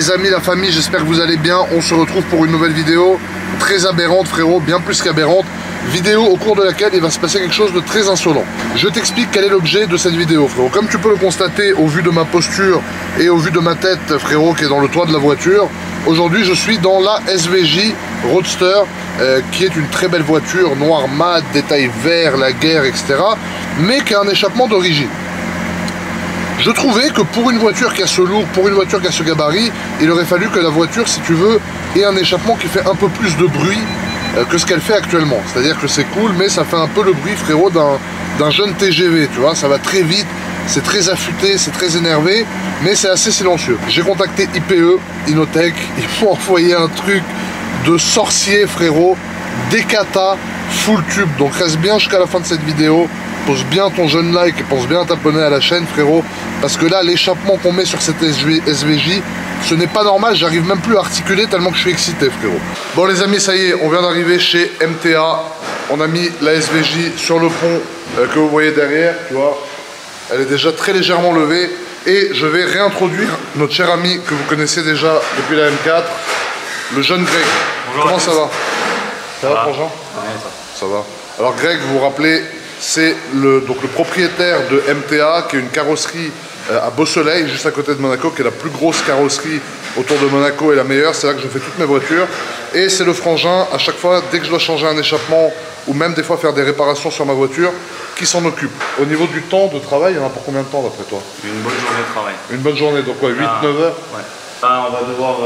Les amis, la famille, j'espère que vous allez bien. On se retrouve pour une nouvelle vidéo très aberrante, frérot, bien plus qu'aberrante. Vidéo au cours de laquelle il va se passer quelque chose de très insolent. Je t'explique quel est l'objet de cette vidéo, frérot. Comme tu peux le constater au vu de ma posture et au vu de ma tête, frérot, qui est dans le toit de la voiture, aujourd'hui je suis dans la SVJ Roadster, qui est une très belle voiture, noire mat, détail vert, la guerre, etc. mais qui a un échappement d'origine. Je trouvais que pour une voiture qui a ce look, pour une voiture qui a ce gabarit, il aurait fallu que la voiture, si tu veux, ait un échappement qui fait un peu plus de bruit que ce qu'elle fait actuellement. C'est-à-dire que c'est cool, mais ça fait un peu le bruit, frérot, d'un jeune TGV, tu vois. Ça va très vite, c'est très affûté, c'est très énervé, mais c'est assez silencieux. J'ai contacté IPE, Inotech, ils m'ont envoyé un truc de sorcier, frérot, Decata, full tube. Donc reste bien jusqu'à la fin de cette vidéo. Pose bien ton jeune like et pense bien à t'abonner à la chaîne, frérot, parce que là l'échappement qu'on met sur cette SVJ, ce n'est pas normal, j'arrive même plus à articuler tellement que je suis excité, frérot. Bon les amis, ça y est, on vient d'arriver chez MTA. On a mis la SVJ sur le pont que vous voyez derrière, tu vois. Elle est déjà très légèrement levée et je vais réintroduire notre cher ami que vous connaissez déjà depuis la M4, le jeune Greg. Bonjour. Comment ça va? Ça va, Frangin? Ouais, ça va. Alors Greg, vous vous rappelez, c'est le propriétaire de MTA, qui est une carrosserie à Beausoleil, juste à côté de Monaco, qui est la plus grosse carrosserie autour de Monaco et la meilleure. C'est là que je fais toutes mes voitures. Et c'est le frangin, à chaque fois, dès que je dois changer un échappement, ou même des fois faire des réparations sur ma voiture, qui s'en occupe. Au niveau du temps de travail, il y en a pour combien de temps d'après toi? Une bonne journée de travail. Une bonne journée, donc quoi, 8-9 heures? Ouais. Là, on va devoir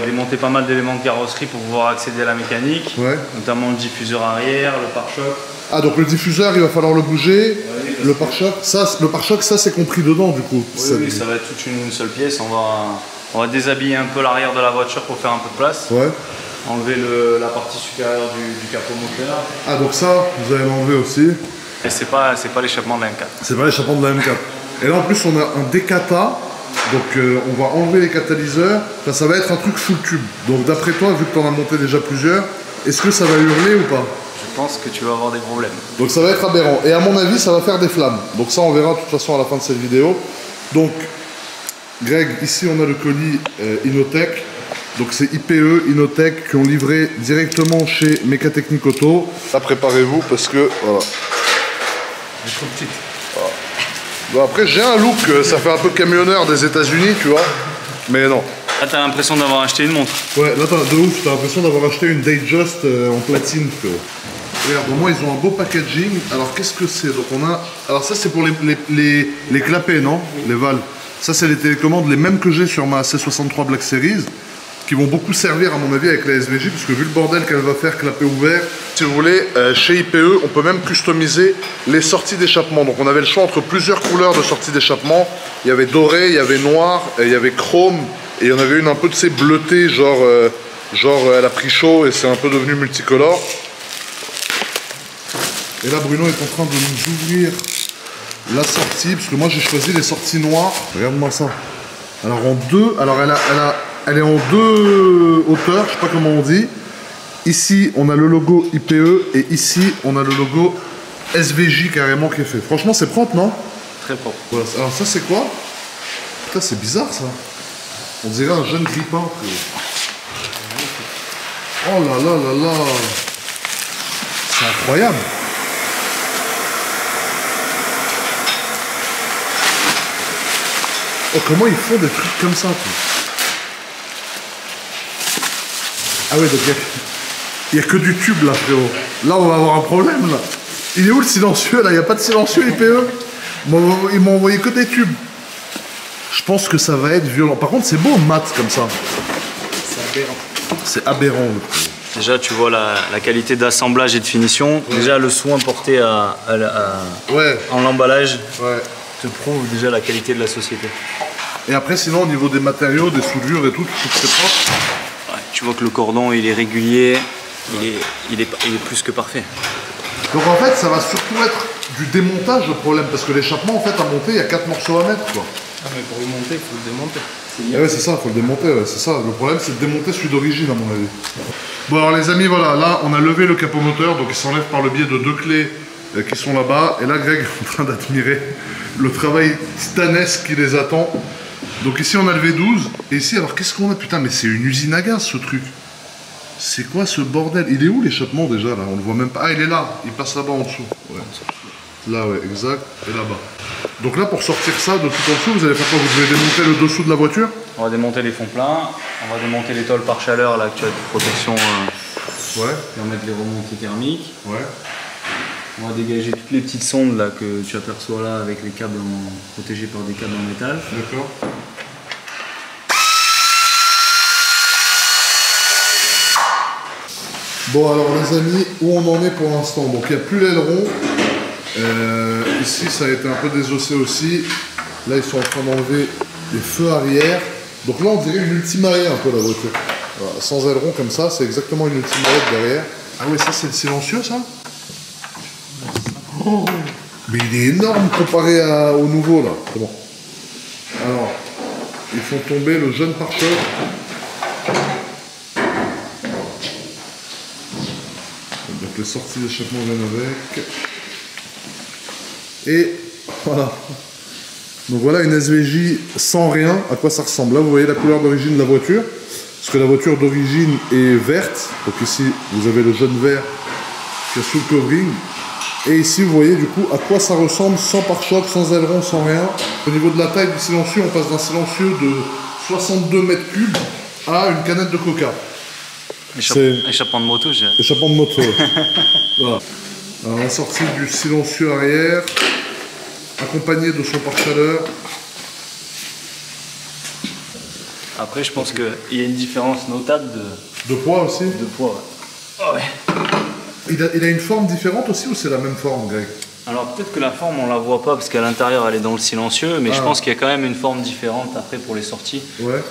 démonter pas mal d'éléments de carrosserie pour pouvoir accéder à la mécanique, notamment le diffuseur arrière, le pare-choc. Ah, donc le diffuseur, il va falloir le bouger, le pare-choc, ça c'est compris dedans du coup. Oui, ça va être toute une seule pièce. On va déshabiller un peu l'arrière de la voiture pour faire un peu de place. Ouais. Enlever la partie supérieure du capot moteur. Ah, donc ça, vous allez l'enlever aussi. Et c'est pas l'échappement de la M4. C'est pas l'échappement de la M4. Et là en plus on a un Decata. Donc on va enlever les catalyseurs, enfin, ça va être un truc full tube. Donc d'après toi, vu que tu en as monté déjà plusieurs, est-ce que ça va hurler ou pas? Je pense que tu vas avoir des problèmes. Donc ça va être aberrant. Et à mon avis, ça va faire des flammes. Donc ça, on verra de toute façon à la fin de cette vidéo. Donc, Greg, ici on a le colis Inotech. Donc c'est IPE, Inotech, qui ont livré directement chez Mécatechnique Auto. Là, préparez-vous parce que, voilà. Elle est trop petite. Voilà. Bon, après j'ai un look, ça fait un peu camionneur des États-Unis, tu vois, mais non. Là t'as l'impression d'avoir acheté une montre. Ouais, là de ouf, t'as l'impression d'avoir acheté une Datejust en platine. Regarde, au moins ils ont un beau packaging. Alors qu'est-ce que c'est? Donc on a, alors ça c'est pour les clapets, non? Les valves. Ça c'est les télécommandes, les mêmes que j'ai sur ma C63 Black Series, qui vont beaucoup servir à mon avis avec la SVJ, parce que vu le bordel qu'elle va faire clapet ouvert, si vous voulez, chez IPE, on peut même customiser les sorties d'échappement. Donc on avait le choix entre plusieurs couleurs de sorties d'échappement. Il y avait doré, il y avait noir, il y avait chrome, et il y en avait une un peu de ces bleutées, genre elle a pris chaud et c'est un peu devenu multicolore. Et là Bruno est en train de nous ouvrir la sortie, parce que moi j'ai choisi les sorties noires. Regarde-moi ça. Alors en deux, alors elle est en deux hauteurs, je sais pas comment on dit. Ici, on a le logo IPE et ici, on a le logo SVJ carrément qui est fait. Franchement, c'est propre, non? Très propre. Voilà. Alors ça, c'est quoi? Putain, c'est bizarre, ça. On dirait un jeune grippin. Oh là là là là. C'est incroyable. Oh, comment ils font des trucs comme ça, quoi. Ah ouais, donc il n'y a que du tube là, frérot. Là, on va avoir un problème, là. Il est où le silencieux, là? Il n'y a pas de silencieux, IPE? Ils m'ont envoyé que des tubes. Je pense que ça va être violent. Par contre, c'est beau, mat, comme ça. C'est aberrant. C'est aberrant. Déjà, tu vois la qualité d'assemblage et de finition. Ouais. Déjà, le soin porté en l'emballage te prouve déjà la qualité de la société. Et après, sinon, au niveau des matériaux, des soudures et tout, tout très propre. Tu vois que le cordon il est régulier, il est plus que parfait. Donc en fait ça va surtout être du démontage le problème, parce que l'échappement en fait à monter il y a 4 morceaux à mettre quoi. Ah mais pour le monter il faut le démonter. Ah ouais c'est ça, il faut le démonter, ouais, c'est ça. Le problème c'est de démonter celui d'origine à mon avis. Bon alors les amis voilà, là on a levé le capot moteur, donc il s'enlève par le biais de deux clés qui sont là-bas. Et là Greg est en train d'admirer le travail titanesque qui les attend. Donc ici on a le V12. Et ici, alors qu'est-ce qu'on a? Putain, mais c'est une usine à gaz ce truc. C'est quoi ce bordel? Il est où l'échappement déjà là? On le voit même pas. Ah, il est là. Il passe là-bas en dessous. Ouais. Là, ouais, exact. Et là-bas. Donc là, pour sortir ça de tout en dessous, vous allez faire quoi? Vous devez démonter le dessous de la voiture? On va démonter les fonds pleins. On va démonter les tôles par chaleur là que tu as de protection. Ouais. Et on va mettre les remontées thermiques. Ouais. On va dégager toutes les petites sondes là que tu aperçois là avec les câbles protégés par des câbles en métal. D'accord. Bon alors les amis, où on en est pour l'instant? Donc il n'y a plus l'aileron. Ici ça a été un peu désossé aussi. Là ils sont en train d'enlever les feux arrière. Donc là on dirait une ultimarée un peu la voiture. Voilà, sans aileron comme ça, c'est exactement une ultimarée derrière. Ah ouais, ça c'est le silencieux ça? Oh, mais il est énorme comparé au nouveau là. C'est bon. Alors, ils font tomber le jeune pare-choc. Donc les sorties d'échappement viennent avec. Et voilà. Donc voilà une SVJ sans rien. À quoi ça ressemble? Là vous voyez la couleur d'origine de la voiture. Parce que la voiture d'origine est verte. Donc ici vous avez le jaune vert qui est sous le covering. Et ici vous voyez du coup à quoi ça ressemble sans pare-choc, sans aileron, sans rien. Au niveau de la taille du silencieux, on passe d'un silencieux de 62 mètres cubes à une canette de coca. Échappement de moto, j'ai. Échappement de moto. Voilà. Alors la sortie du silencieux arrière, accompagné de son pare-chaleur. Après, je pense qu'il y a une différence notable de poids aussi. De poids, ouais. Oh, ouais. Il a une forme différente aussi ou c'est la même forme, Greg? Alors peut-être que la forme on la voit pas parce qu'à l'intérieur elle est dans le silencieux, mais je pense qu'il y a quand même une forme différente après pour les sorties,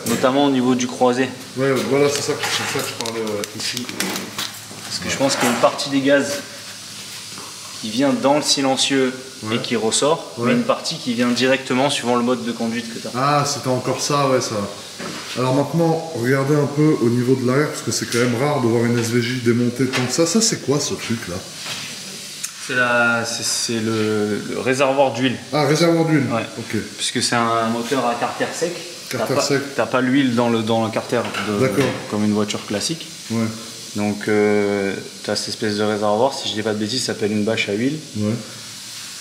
notamment au niveau du croisé. Ouais, voilà, c'est ça que je parlais ici. Parce que je pense qu'il y a une partie des gaz qui vient dans le silencieux et qui ressort, mais une partie qui vient directement suivant le mode de conduite que tu as. Ah, c'était encore ça, ouais, ça. Alors maintenant, regardez un peu au niveau de l'arrière, parce que c'est quand même rare de voir une SVJ démontée comme ça. Ça, c'est quoi ce truc-là? C'est le réservoir d'huile. Ah, réservoir d'huile. Ouais. Ok. Puisque c'est un moteur à carter sec. Carter sec. T'as pas l'huile dans le carter comme une voiture classique. Ouais. Donc tu as cette espèce de réservoir, si je dis pas de bêtises, ça s'appelle une bâche à huile. Ouais.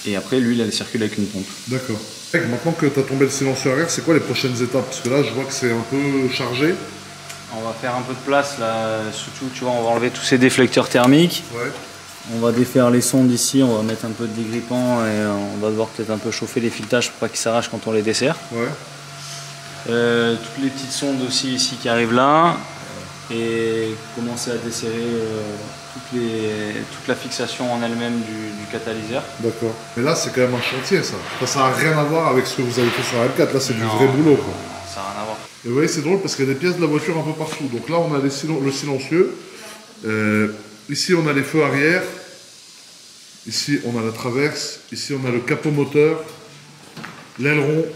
Et après l'huile elle circule avec une pompe. D'accord. Maintenant que tu as tombé le silencieux arrière, c'est quoi les prochaines étapes? Parce que là je vois que c'est un peu chargé. On va faire un peu de place là, surtout tu vois, on va enlever tous ces déflecteurs thermiques. Ouais. On va défaire les sondes ici, on va mettre un peu de dégrippant et on va devoir peut-être un peu chauffer les filetages pour pas qu'ils s'arrachent quand on les dessert. Ouais. Toutes les petites sondes aussi ici qui arrivent là. Et commencer à desserrer toute la fixation en elle-même du catalyseur. D'accord. Mais là c'est quand même un chantier ça. Ça n'a rien à voir avec ce que vous avez fait sur la L4, là c'est du vrai boulot quoi. Ça n'a rien à voir. Et vous voyez c'est drôle parce qu'il y a des pièces de la voiture un peu partout. Donc là on a le silencieux, ici on a les feux arrière, ici on a la traverse, ici on a le capot moteur, l'aileron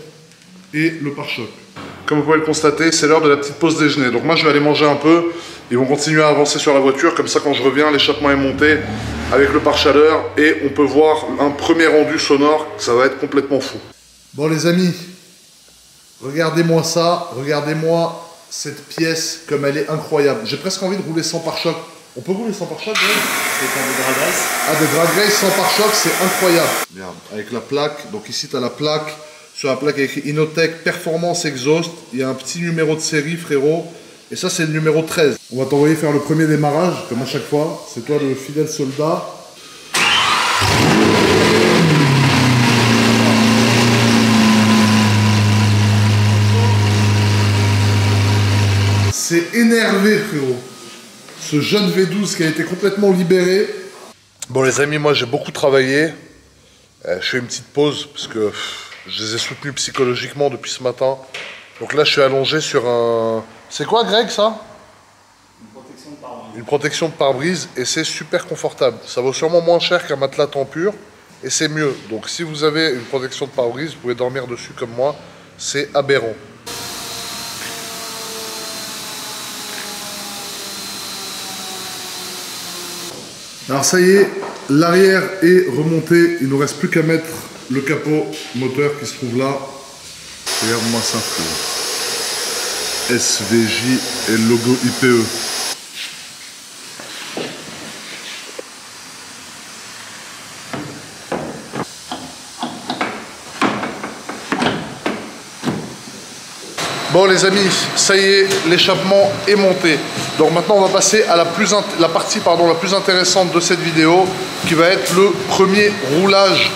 et le pare-choc. Comme vous pouvez le constater, c'est l'heure de la petite pause déjeuner. Donc moi, je vais aller manger un peu. Ils vont continuer à avancer sur la voiture. Comme ça, quand je reviens, l'échappement est monté avec le pare-chaleur. Et on peut voir un premier rendu sonore. Ça va être complètement fou. Bon, les amis, regardez-moi ça. Regardez-moi cette pièce, comme elle est incroyable. J'ai presque envie de rouler sans pare-choc. On peut rouler sans pare-choc, Greg? C'est des drag race. Ah, des drag race sans pare-choc, c'est incroyable. Regarde, avec la plaque. Donc ici, tu as la plaque. Sur la plaque, il y a écrit Inotech Performance Exhaust. Il y a un petit numéro de série, frérot. Et ça, c'est le numéro 13. On va t'envoyer faire le premier démarrage, comme à chaque fois. C'est toi le fidèle soldat. C'est énervé, frérot. Ce jeune V12 qui a été complètement libéré. Bon, les amis, moi, j'ai beaucoup travaillé. Je fais une petite pause, parce que... je les ai soutenus psychologiquement depuis ce matin. Donc là, je suis allongé sur un... C'est quoi, Greg, ça? Une protection de pare-brise. Une protection de pare-brise, et c'est super confortable. Ça vaut sûrement moins cher qu'un matelas Tempur, et c'est mieux. Donc si vous avez une protection de pare-brise, vous pouvez dormir dessus comme moi. C'est aberrant. Alors ça y est, l'arrière est remonté. Il ne nous reste plus qu'à mettre le capot moteur qui se trouve là. Regarde-moi ça, frérot. SVJ et le logo IPE. Bon les amis, ça y est, l'échappement est monté. Donc maintenant on va passer à la partie la plus intéressante de cette vidéo, qui va être le premier roulage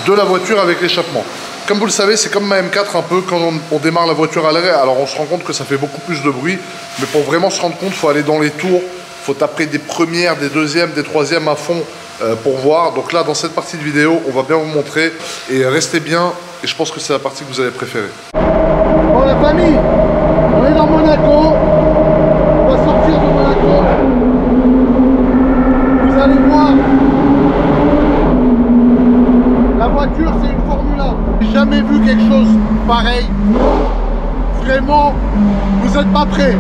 de la voiture avec l'échappement. Comme vous le savez, c'est comme ma M4 un peu, quand on démarre la voiture à l'arrêt, alors on se rend compte que ça fait beaucoup plus de bruit, mais pour vraiment se rendre compte, il faut aller dans les tours, il faut taper des premières, des deuxièmes, des troisièmes à fond pour voir. Donc là, dans cette partie de vidéo, on va bien vous montrer, et restez bien, et je pense que c'est la partie que vous allez préférer. Bon la famille, on est dans Monaco, on va sortir de Monaco, vous allez voir, la voiture c'est une Formule 1, j'ai jamais vu quelque chose pareil, vraiment, vous n'êtes pas prêts,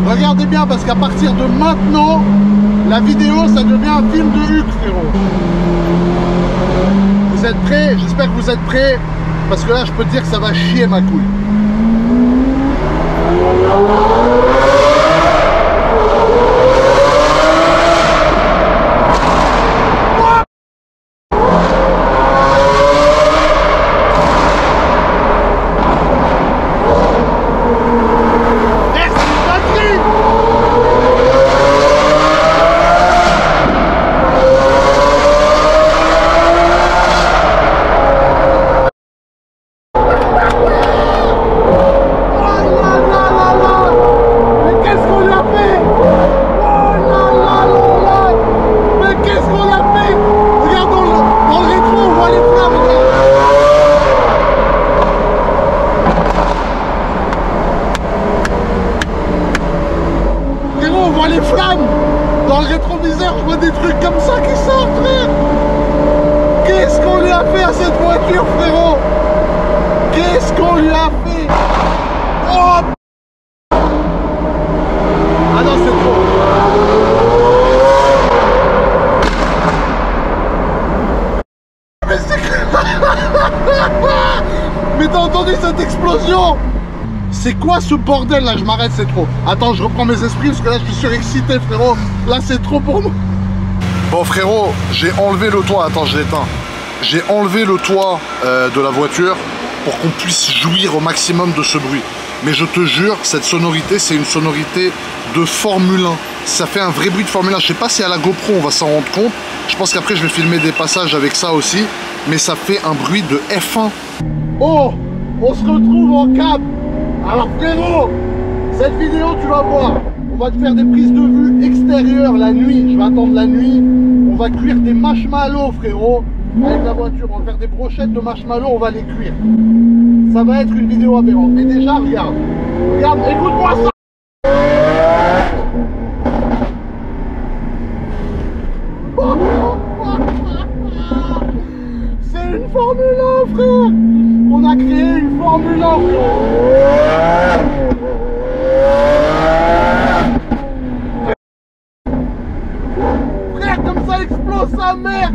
regardez bien parce qu'à partir de maintenant, la vidéo ça devient un film de Hugues frérot. Vous êtes prêts? J'espère que vous êtes prêts, parce que là je peux te dire que ça va chier ma couille. Les flammes dans le rétroviseur, je vois des trucs comme ça qui sortent, frère. Qu'est-ce qu'on lui a fait à cette voiture, frérot? Qu'est-ce qu'on lui a fait? Oh, ah non, c'est trop. Mais c'est... Mais t'as entendu cette explosion? C'est quoi ce bordel là? Je m'arrête, c'est trop. Attends, je reprends mes esprits parce que là je suis surexcité frérot. Là c'est trop pour moi. Bon frérot, j'ai enlevé le toit. Attends, je l'éteins. J'ai enlevé le toit de la voiture pour qu'on puisse jouir au maximum de ce bruit. Mais je te jure, cette sonorité, c'est une sonorité de Formule 1. Ça fait un vrai bruit de Formule 1. Je sais pas si à la GoPro on va s'en rendre compte. Je pense qu'après je vais filmer des passages avec ça aussi. Mais ça fait un bruit de F1. Oh, on se retrouve en cab. Alors frérot, cette vidéo tu vas voir, on va te faire des prises de vue extérieures la nuit, je vais attendre la nuit, on va cuire des marshmallows frérot, avec la voiture, on va faire des brochettes de marshmallows, on va les cuire. Ça va être une vidéo aberrante, mais déjà regarde, écoute-moi ça. C'est une Formule 1 frère. On a créé une Formule 1 frère. Frère, comme ça explose sa mère.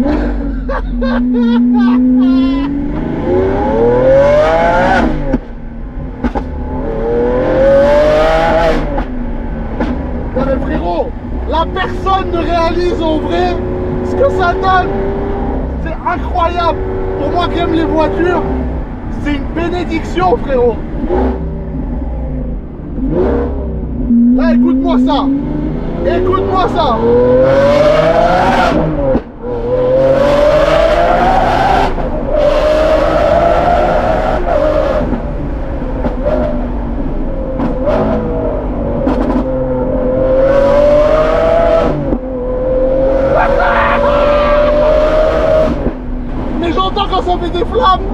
Non mais frérot, la personne ne réalise en vrai ce que ça donne. C'est incroyable. Pour moi qui aime les voitures, c'est une bénédiction frérot. Là écoute-moi ça. Écoute-moi ça. Mais j'entends quand ça fait des flammes.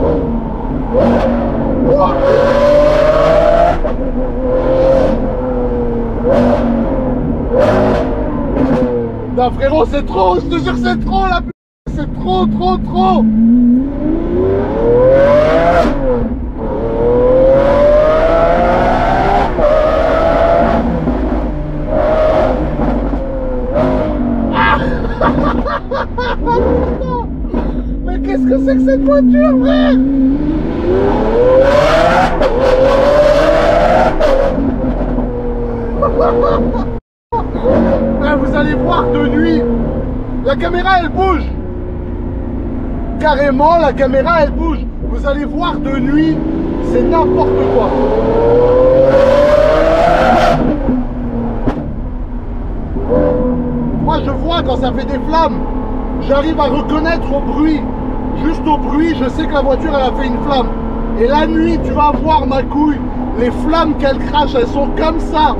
Non frérot, c'est trop, je te jure c'est trop la p***, c'est trop. Mais qu'est-ce que c'est que cette voiture, frère? La caméra elle bouge. Carrément la caméra elle bouge. Vous allez voir de nuit, c'est n'importe quoi. Moi je vois quand ça fait des flammes. J'arrive à reconnaître au bruit. Juste au bruit, je sais que la voiture elle a fait une flamme. Et la nuit, tu vas voir ma couille, les flammes qu'elle crache, elles sont comme ça.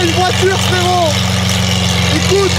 Une voiture, frérot. Écoute.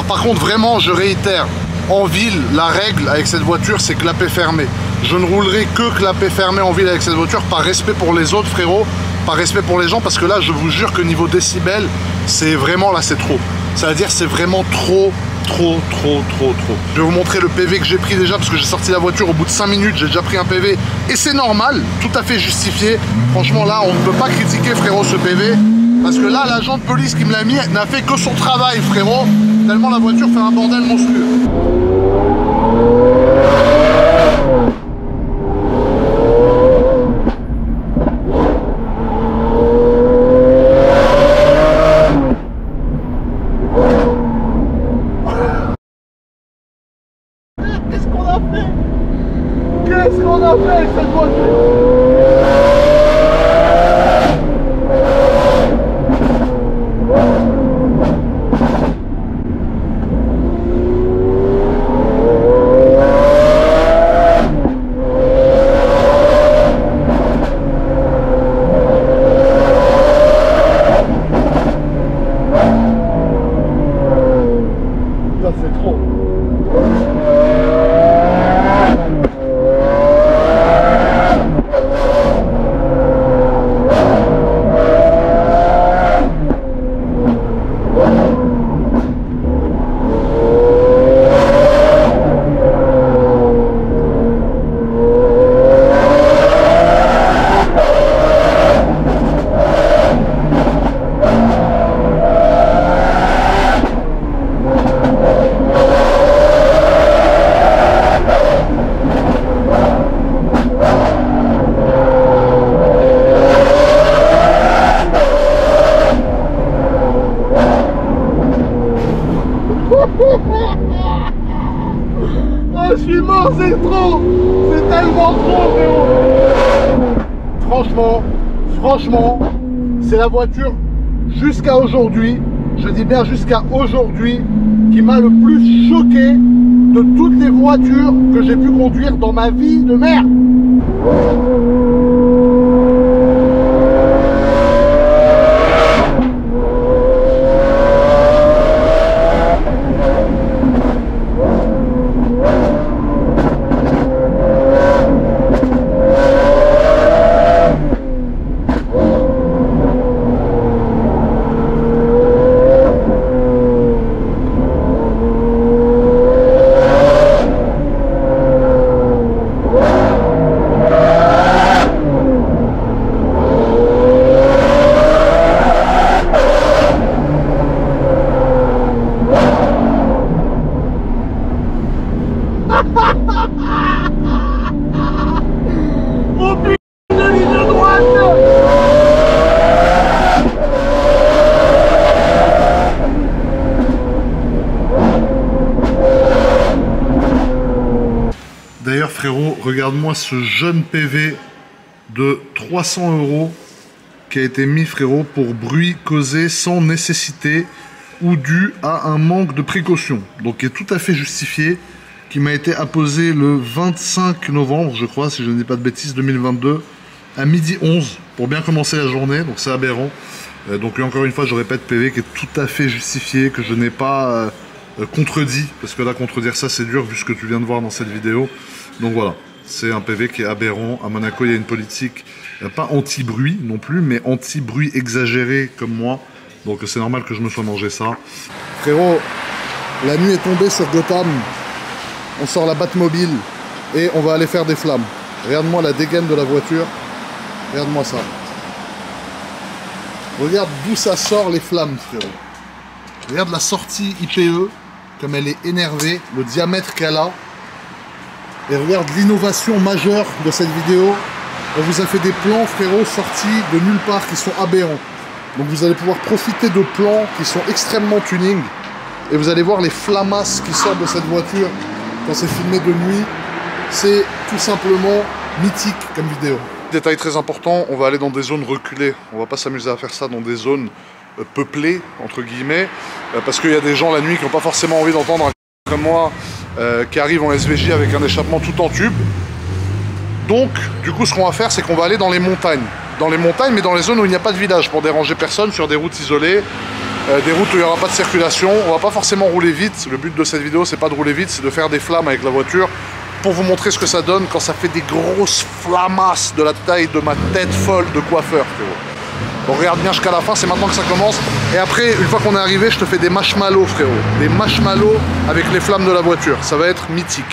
Par contre, vraiment, je réitère, en ville, la règle avec cette voiture, c'est clapet fermé. Je ne roulerai que clapet fermé en ville avec cette voiture, par respect pour les autres, frérot, par respect pour les gens, parce que là, je vous jure que niveau décibels, c'est vraiment, là, c'est trop. C'est-à-dire, c'est vraiment trop. Je vais vous montrer le PV que j'ai pris déjà, parce que j'ai sorti la voiture au bout de 5 minutes, j'ai déjà pris un PV, et c'est normal, tout à fait justifié. Franchement, là, on ne peut pas critiquer, frérot, ce PV, parce que là, l'agent de police qui me l'a mis n'a fait que son travail, frérot, tellement la voiture fait un bordel monstrueux. Qu'est-ce qu'on a fait? Qu'est-ce qu'on a fait avec cette voiture? c'est trop. C'est tellement trop, frérot. Franchement, c'est la voiture jusqu'à aujourd'hui, je dis bien jusqu'à aujourd'hui, qui m'a le plus choqué de toutes les voitures que j'ai pu conduire dans ma vie de merde. Oh putain de ligne droite. D'ailleurs frérot, regarde-moi ce jeune PV de 300 € qui a été mis frérot pour bruit causé sans nécessité ou dû à un manque de précaution. Donc qui est tout à fait justifié, qui m'a été apposé le 25 novembre, je crois, si je ne dis pas de bêtises, 2022, à 12h11 pour bien commencer la journée, donc c'est aberrant. Donc encore une fois, je répète, PV qui est tout à fait justifié, que je n'ai pas contredit, parce que là, contredire ça, c'est dur vu ce que tu viens de voir dans cette vidéo. Donc voilà, c'est un PV qui est aberrant. À Monaco, il y a une politique, pas anti-bruit non plus, mais anti-bruit exagéré comme moi. Donc c'est normal que je me sois mangé ça. Frérot, la nuit est tombée sur Gotham. On sort la Batmobile et on va aller faire des flammes. Regarde-moi la dégaine de la voiture. Regarde-moi ça. Regarde d'où ça sort les flammes, frérot. Regarde la sortie IPE, comme elle est énervée, le diamètre qu'elle a. Et regarde l'innovation majeure de cette vidéo. On vous a fait des plans, frérot, sortis de nulle part, qui sont aberrants. Donc vous allez pouvoir profiter de plans qui sont extrêmement tuning. Et vous allez voir les flamasses qui sortent de cette voiture quand c'est filmé de nuit. C'est tout simplement mythique comme vidéo. Détail très important, on va aller dans des zones reculées. On va pas s'amuser à faire ça dans des zones peuplées, entre guillemets, parce qu'il y a des gens la nuit qui n'ont pas forcément envie d'entendre un comme moi qui arrive en SVJ avec un échappement tout en tube. Donc, du coup, ce qu'on va faire, c'est qu'on va aller dans les montagnes. Dans les montagnes, mais dans les zones où il n'y a pas de village, pour déranger personne, sur des routes isolées, des routes où il n'y aura pas de circulation. On va pas forcément rouler vite. Le but de cette vidéo, c'est pas de rouler vite, c'est de faire des flammes avec la voiture pour vous montrer ce que ça donne quand ça fait des grosses flamasses de la taille de ma tête folle de coiffeur, frérot. Donc regarde bien jusqu'à la fin, c'est maintenant que ça commence. Et après, une fois qu'on est arrivé, je te fais des marshmallows, frérot. Des marshmallows avec les flammes de la voiture. Ça va être mythique.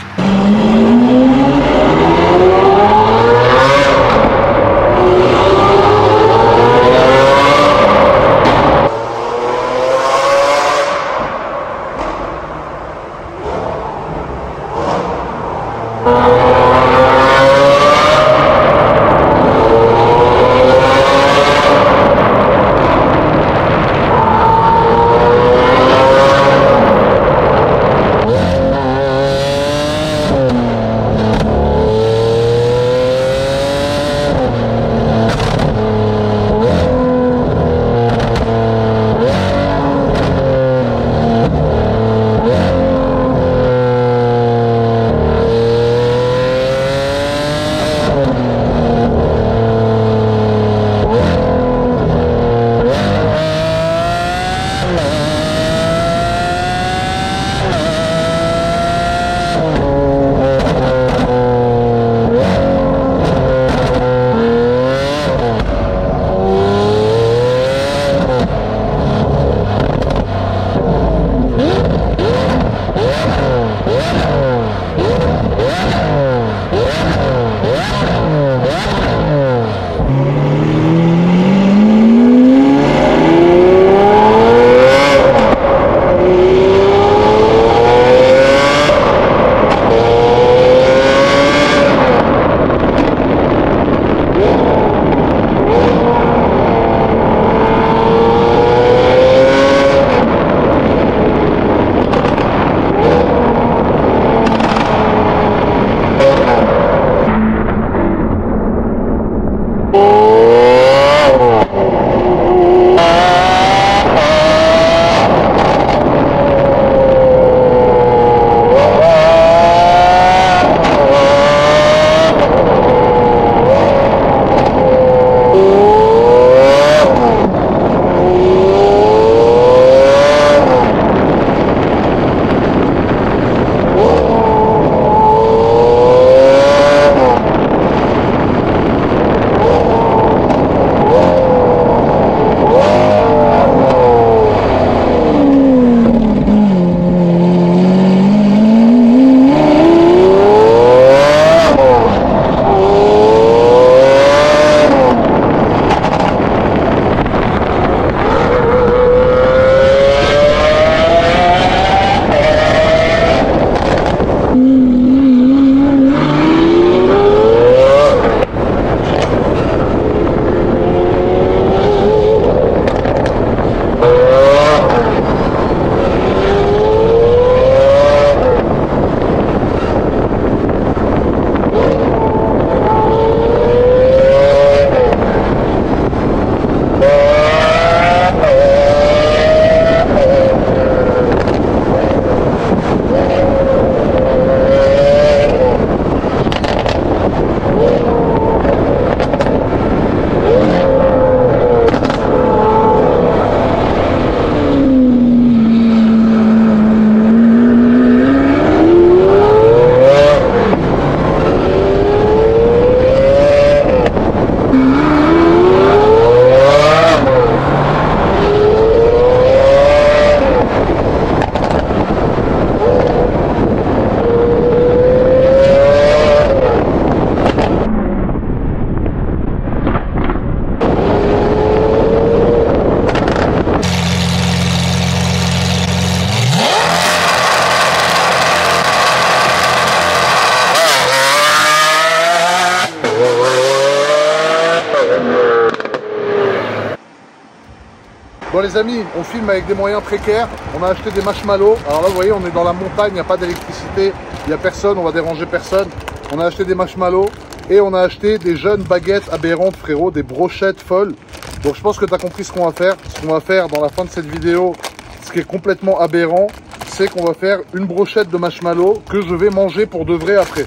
Bon les amis, on filme avec des moyens précaires. On a acheté des marshmallows. Alors là vous voyez, on est dans la montagne, il n'y a pas d'électricité, il n'y a personne, on va déranger personne. On a acheté des marshmallows et on a acheté des jeunes baguettes aberrantes frérot, des brochettes folles. Donc je pense que tu as compris ce qu'on va faire. Ce qu'on va faire dans la fin de cette vidéo, ce qui est complètement aberrant, c'est qu'on va faire une brochette de marshmallows que je vais manger pour de vrai après.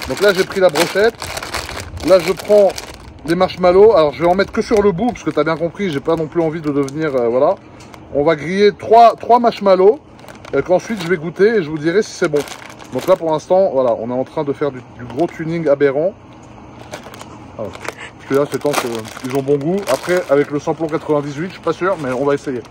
Donc là j'ai pris la brochette, là je prends les marshmallows, alors je vais en mettre que sur le bout parce que tu as bien compris, j'ai pas non plus envie de devenir, voilà. On va griller 3 marshmallows qu'ensuite je vais goûter et je vous dirai si c'est bon. Donc là pour l'instant, voilà, on est en train de faire du gros tuning aberrant. Voilà. Celui-là c'est tant qu'ils ont bon goût. Après avec le samplon 98, je suis pas sûr, mais on va essayer.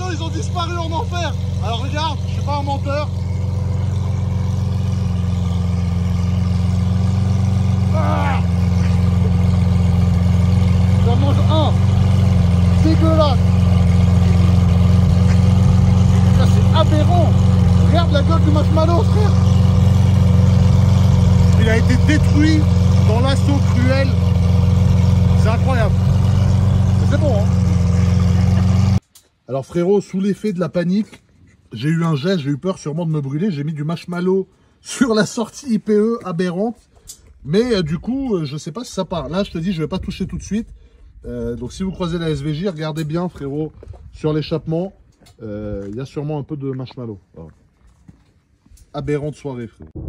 Ils ont disparu en enfer. Alors regarde, je suis pas un menteur. Ah, j'en mange un. Dégueulasse. C'est aberrant. Regarde la gueule du marshmallow, frère. Il a été détruit dans l'assaut cruel. C'est incroyable. Mais c'est bon, hein. Alors frérot, sous l'effet de la panique, j'ai eu un geste, j'ai eu peur sûrement de me brûler. J'ai mis du marshmallow sur la sortie IPE aberrante. Mais du coup, je sais pas si ça part. Là, je te dis, je vais pas toucher tout de suite. Donc si vous croisez la SVJ, regardez bien frérot, sur l'échappement. Il y a sûrement un peu de marshmallow. Voilà. Aberrante soirée frérot.